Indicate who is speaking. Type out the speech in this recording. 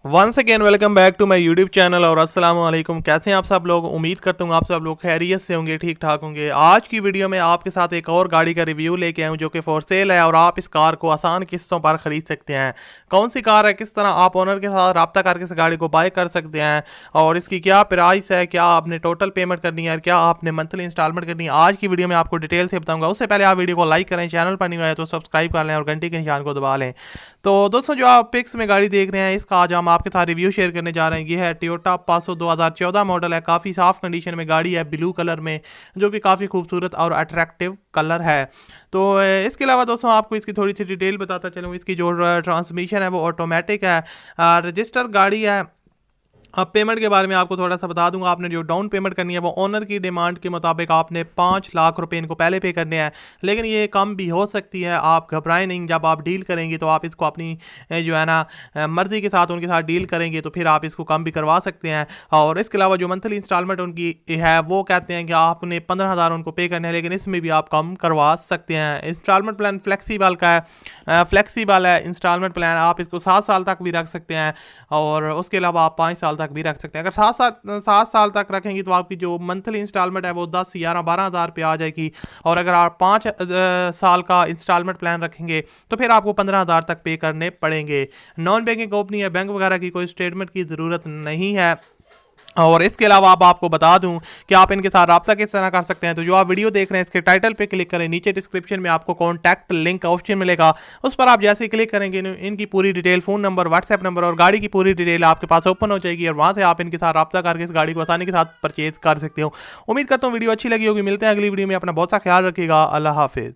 Speaker 1: Once again welcome back to my YouTube channel और अस्सलाम वालेकुम। कैसे हैं आप सब लोग? उम्मीद करता हूँ आप सब लोग खैरियत से होंगे, ठीक ठाक होंगे। आज की वीडियो में आपके साथ एक और गाड़ी का रिव्यू लेके आया हूँ जो कि फॉर सेल है और आप इस कार को आसान किस्तों पर खरीद सकते हैं। कौन सी कार है, किस तरह आप ओनर के साथ रब्ता करके इस गाड़ी को बाय कर सकते हैं और इसकी क्या प्राइस है, क्या आपने टोटल पेमेंट करनी है, क्या आपने मंथली इंस्टॉलमेंट करनी है, आज की वीडियो में आपको डिटेल से बताऊंगा। उससे पहले आप वीडियो को लाइक करें, चैनल पर नहीं हुआ है तो सब्सक्राइब कर लें और घंटी के निशान को दबा लें। तो दोस्तों, जो आप पिक्स में गाड़ी देख रहे हैं इसका आज हम आपके साथ रिव्यू शेयर करने जा रहे हैं। ये है टोयोटा पासो 2014 मॉडल है। काफ़ी साफ कंडीशन में गाड़ी है, ब्लू कलर में, जो कि काफ़ी खूबसूरत और अट्रैक्टिव कलर है। तो इसके अलावा दोस्तों आपको इसकी थोड़ी सी डिटेल बताता चलूँ। इसकी जो ट्रांसमिशन है वो ऑटोमेटिक है, रजिस्टर गाड़ी है। अब पेमेंट के बारे में आपको थोड़ा सा बता दूंगा। आपने जो डाउन पेमेंट करनी है वो ओनर की डिमांड के मुताबिक आपने 5 लाख रुपए इनको पहले पे करने हैं, लेकिन ये कम भी हो सकती है। आप घबराएं नहीं, जब आप डील करेंगे तो आप इसको अपनी जो है ना मर्जी के साथ उनके साथ डील करेंगे तो फिर आप इसको कम भी करवा सकते हैं। और इसके अलावा जो मंथली इंस्टॉलमेंट उनकी है वो कहते हैं कि आपने 15,000 उनको पे करने हैं, लेकिन इसमें भी आप कम करवा सकते हैं। इंस्टॉलमेंट प्लान फ्लेक्सीबल का है, फ्लेक्सीबल है इंस्टॉलमेंट प्लान। आप इसको 7 साल तक भी रख सकते हैं और उसके अलावा आप 5 साल तक भी रख सकते हैं। अगर 7 साल तक रखेंगे तो आपकी जो मंथली इंस्टॉलमेंट है वो 10, 11, 12,000 रुपये आ जाएगी। और अगर आप 5 साल का इंस्टॉलमेंट प्लान रखेंगे तो फिर आपको 15,000 तक पे करने पड़ेंगे। नॉन बैंकिंग कंपनी है, बैंक वगैरह की कोई स्टेटमेंट की ज़रूरत नहीं है। और इसके अलावा अब आपको बता दूं कि आप इनके साथ रब्ता किस तरह कर सकते हैं। तो जो आप वीडियो देख रहे हैं इसके टाइटल पे क्लिक करें, नीचे डिस्क्रिप्शन में आपको कॉन्टैक्ट लिंक का ऑप्शन मिलेगा, उस पर आप जैसे ही क्लिक करेंगे इनकी पूरी detail, phone number, WhatsApp number और गाड़ी की पूरी डिटेल आपके पास ओपन हो जाएगी और वहाँ से आप इनके साथ रब्ता करके इस गाड़ी को आसानी के साथ परचेज कर सकते हो। उम्मीद करता हूँ वीडियो अच्छी लगी होगी। मिलते हैं अगली वीडियो में। अपना बहुत सा ख्याल रखिएगा। अल्लाह हाफिज़।